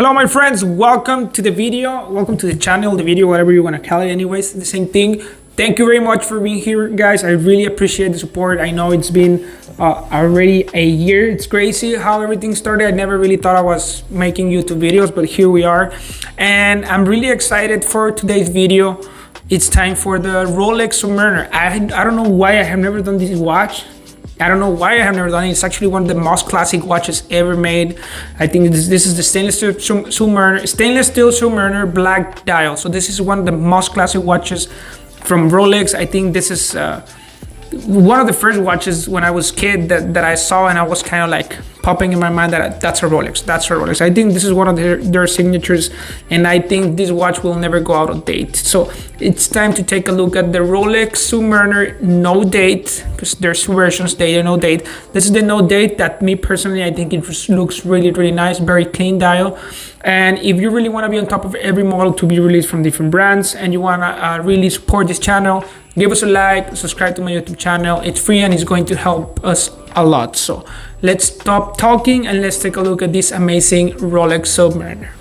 Hello my friends, welcome to the video, welcome to the channel, the video, whatever you want to call it. Anyways, the same thing. Thank you very much for being here, guys. I really appreciate the support. I know it's been already a year. It's crazy how everything started. I never really thought I was making YouTube videos, but here we are, and I'm really excited for today's video. It's time for the Rolex Submariner. I don't know why I have never done this watch. I don't know why I have never done it. It's actually one of the most classic watches ever made. I think this is the stainless steel Submariner black dial. So this is one of the most classic watches from Rolex. I think this is one of the first watches when I was a kid that I saw, and I was kind of like popping in my mind that that's a Rolex, that's a Rolex. I think this is one of their signatures, and I think this watch will never go out of date. So it's time to take a look at the Rolex Submariner no date, because there's two versions, date and no date. This is the no date that me personally, I think it just looks really, really nice, very clean dial. And if you really want to be on top of every model to be released from different brands, and you want to really support this channel, give us a like, subscribe to my YouTube channel. It's free and it's going to help us a lot. So let's stop talking and let's take a look at this amazing Rolex Submariner.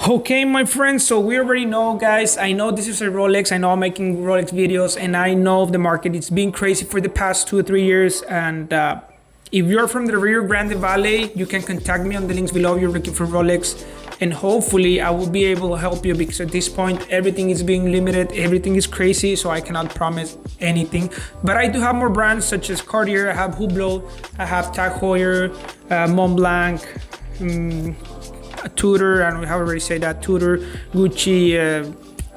Okay, my friends, so we already know, guys, I know this is a Rolex. I know I'm making Rolex videos, and I know the market, it's been crazy for the past 2 or 3 years. And if you're from the Rio Grande Valley, you can contact me on the links below if you're looking for Rolex, and hopefully I will be able to help you, because at this point everything is being limited, everything is crazy, so I cannot promise anything. But I do have more brands such as Cartier, I have Hublot, I have Tag Heuer, Montblanc, Tudor, and we have already said that, Tudor, Gucci,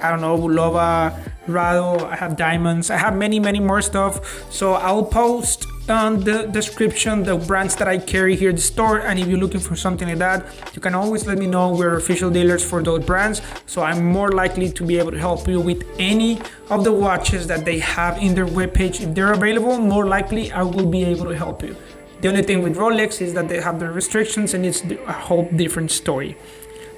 I don't know, Bulova, Rado, I have diamonds, I have many more stuff. So I'll post on the description the brands that I carry here at the store, and if you're looking for something like that, you can always let me know. We're official dealers for those brands, so I'm more likely to be able to help you with any of the watches that they have in their webpage. If they're available, more likely I will be able to help you. The only thing with Rolex is that they have their restrictions, and it's a whole different story.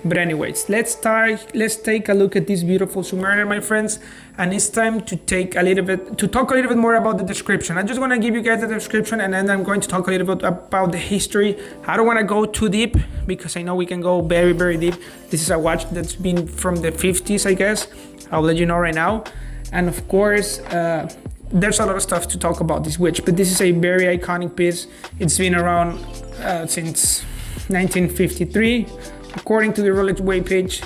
But anyways, let's take a look at this beautiful Submariner, my friends, and it's time to talk a little bit more about the description. I just want to give you guys the description, and then I'm going to talk a little bit about the history. I don't want to go too deep, because I know we can go very, very deep. This is a watch that's been from the 50s, I guess. I'll let you know right now. And of course, there's a lot of stuff to talk about this watch, but this is a very iconic piece. It's been around since 1953. According to the Rolex webpage,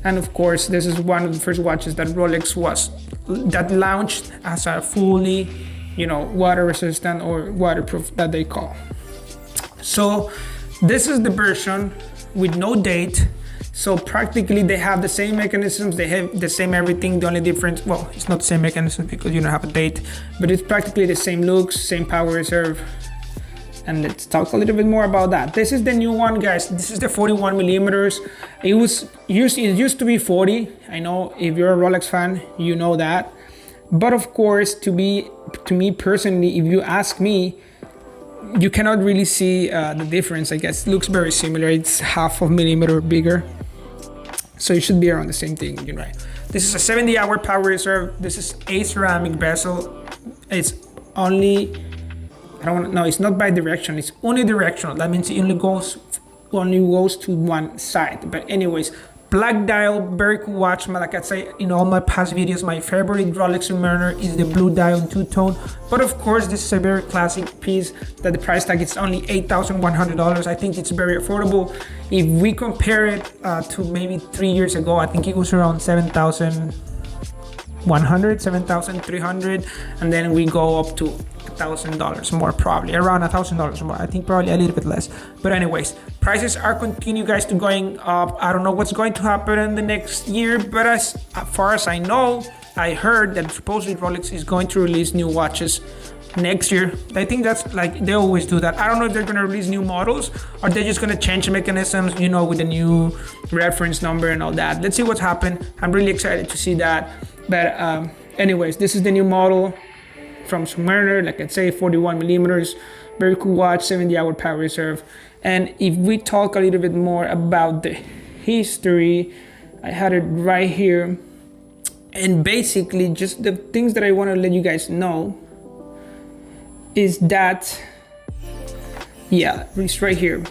and of course this is one of the first watches that Rolex launched as a fully, water resistant or waterproof that they call. So this is the version with no date. So practically they have the same mechanisms, they have the same everything. The only difference, well, it's not the same mechanism because you don't have a date, but it's practically the same looks, same power reserve. And let's talk a little bit more about that. This is the new one, guys. This is the 41 millimeters. It used to be 40. I know if you're a Rolex fan, you know that. But of course, to me personally, if you ask me, you cannot really see the difference. I guess it looks very similar. It's half of a millimeter bigger, so it should be around the same thing, right? This is a 70-hour power reserve. This is a ceramic bezel. It's only, it's not bi-directional, it's unidirectional. That means it only goes to one side. But anyways, black dial, very cool watch. Like I say in all my past videos, my favorite Rolex Submariner is the blue dial in two-tone. But of course, this is a very classic piece that the price tag is only $8,100. I think it's very affordable. If we compare it to maybe 3 years ago, I think it was around $7,100, $7,300, and then we go up to $1,000 more, probably around $1,000 more. I think probably a little bit less. But anyways, prices are continue, guys, to going up. I don't know what's going to happen in the next year, but as far as I know, I heard that supposedly Rolex is going to release new watches next year. I think that's like they always do that. I don't know if they're going to release new models or they're just going to change the mechanisms, with the new reference number and all that. Let's see what's happened. I'm really excited to see that. But anyways, this is the new model from Submariner, like I say, 41 millimeters, very cool watch, 70-hour power reserve. And if we talk a little bit more about the history, I had it right here. And basically, just the things that I want to let you guys know is that Yeah, it's right here.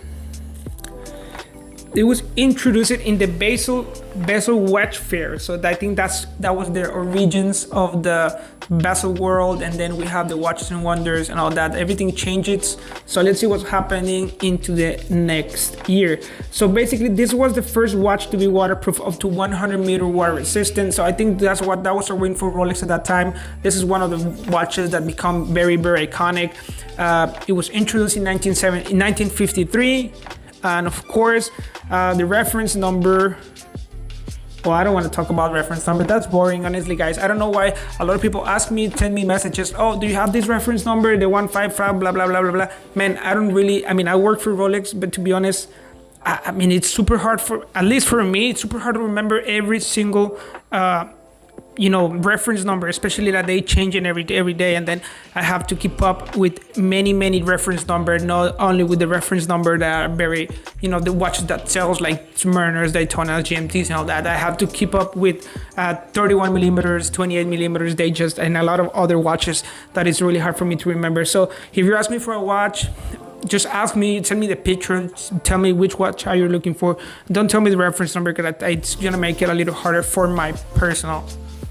It was introduced in the Basel Watch Fair, so I think that was the origins of the Basel world, and then we have the Watches and Wonders and all that. Everything changes. So let's see what's happening into the next year. So basically, this was the first watch to be waterproof, up to 100-meter water resistant. So I think that was a win for Rolex at that time. This is one of the watches that become very, very iconic. It was introduced in 1953. And of course, the reference number, well, I don't want to talk about reference number. That's boring, honestly, guys. I don't know why a lot of people ask me, send me messages. Oh, do you have this reference number? The 155, blah, blah, blah, blah, blah. Man, I don't really, I work for Rolex, but to be honest, it's super hard at least for me, it's super hard to remember every single, reference number, especially that they change it every day, and then I have to keep up with many reference numbers, not only with the reference number that are very, the watches that sells like Submariners, Daytonas, GMTs and all that. I have to keep up with 31 millimeters, 28 millimeters, Datejust, and a lot of other watches that is really hard for me to remember. So if you ask me for a watch, just ask me, send me the picture, tell me which watch are you looking for. Don't tell me the reference number, because it's gonna make it a little harder for my personal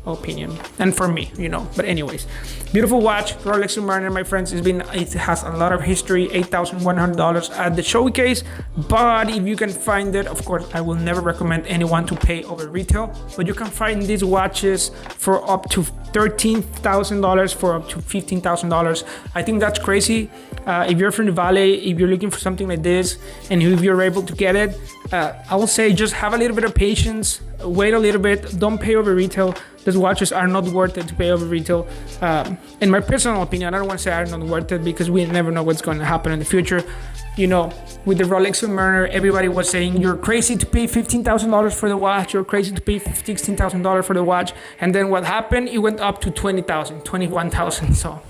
opinion and for me, but anyways, beautiful watch, Rolex Submariner, my friends. It has a lot of history. $8,100 at the showcase, but if you can find it, of course, I will never recommend anyone to pay over retail, but you can find these watches for up to $13,000, for up to $15,000. I think that's crazy. If you're from the Valley, if you're looking for something like this, and if you're able to get it, I will say just have a little bit of patience, wait a little bit, don't pay over retail. Those watches are not worth it to pay over retail. In my personal opinion, I don't want to say are not worth it, because we never know what's going to happen in the future. With the Rolex Submariner, everybody was saying, you're crazy to pay $15,000 for the watch, you're crazy to pay $16,000 for the watch. And then what happened? It went up to $20,000, $21,000. So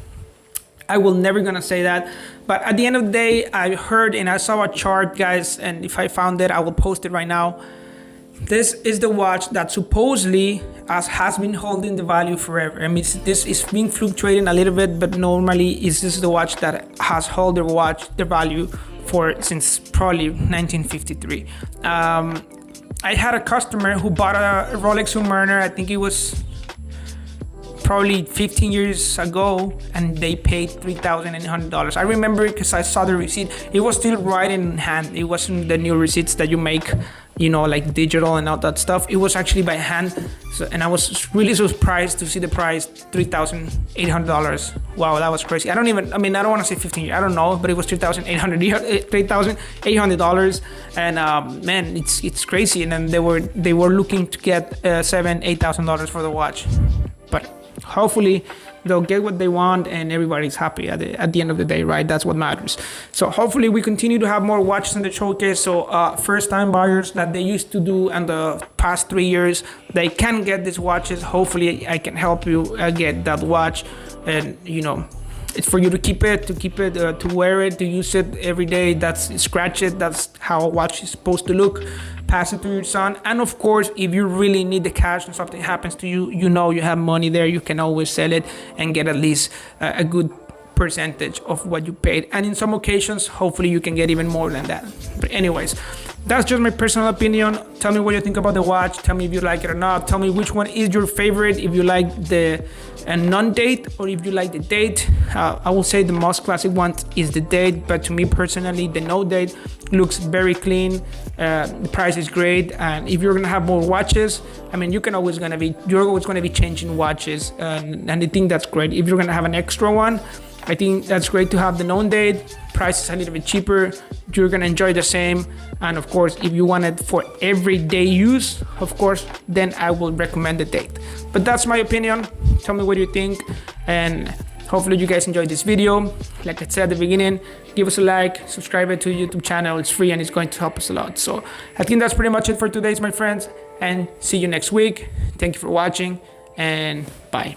I will never gonna say that. But at the end of the day, I heard and I saw a chart, guys, and if I found it, I will post it right now. This is the watch that supposedly has been holding the value forever. This is being fluctuating a little bit, but normally this is the watch that has held the value since probably 1953. I had a customer who bought a Rolex Submariner. I think it was probably 15 years ago, and they paid $3,800. I remember it because I saw the receipt. It was still right in hand. It wasn't the new receipts that you make, like digital and all that stuff. It was actually by hand. And I was really surprised to see the price, $3,800. Wow, that was crazy. I don't want to say 15 years. I don't know, but it was $3,800. And man, it's crazy. And then they were looking to get $7,000-8,000 for the watch. But hopefully they'll get what they want and everybody's happy at the end of the day, right? That's what matters. So hopefully we continue to have more watches in the showcase. So first time buyers that they used to do in the past 3 years, they can get these watches. Hopefully I can help you get that watch, and it's for you to keep it, to wear it, to use it every day. Scratch it. That's how a watch is supposed to look. Pass it to your son. And of course, if you really need the cash and something happens to you, you have money there, you can always sell it and get at least a good percentage of what you paid. And in some occasions, hopefully you can get even more than that. But anyways, that's just my personal opinion. Tell me what you think about the watch. Tell me if you like it or not. Tell me which one is your favorite, if you like the non-date or if you like the date. I will say the most classic one is the date, but to me personally, the no date looks very clean. The price is great, and if you're gonna have more watches, you're always gonna be changing watches, and I think that's great. If you're gonna have an extra one, I think that's great to have the known date. Price is a little bit cheaper. You're gonna enjoy the same. And of course, if you want it for everyday use, of course, then I will recommend the date. But that's my opinion. Tell me what you think. And hopefully you guys enjoyed this video. Like I said at the beginning, give us a like, subscribe to the YouTube channel. It's free and it's going to help us a lot. So I think that's pretty much it for today, my friends. And see you next week. Thank you for watching, and bye.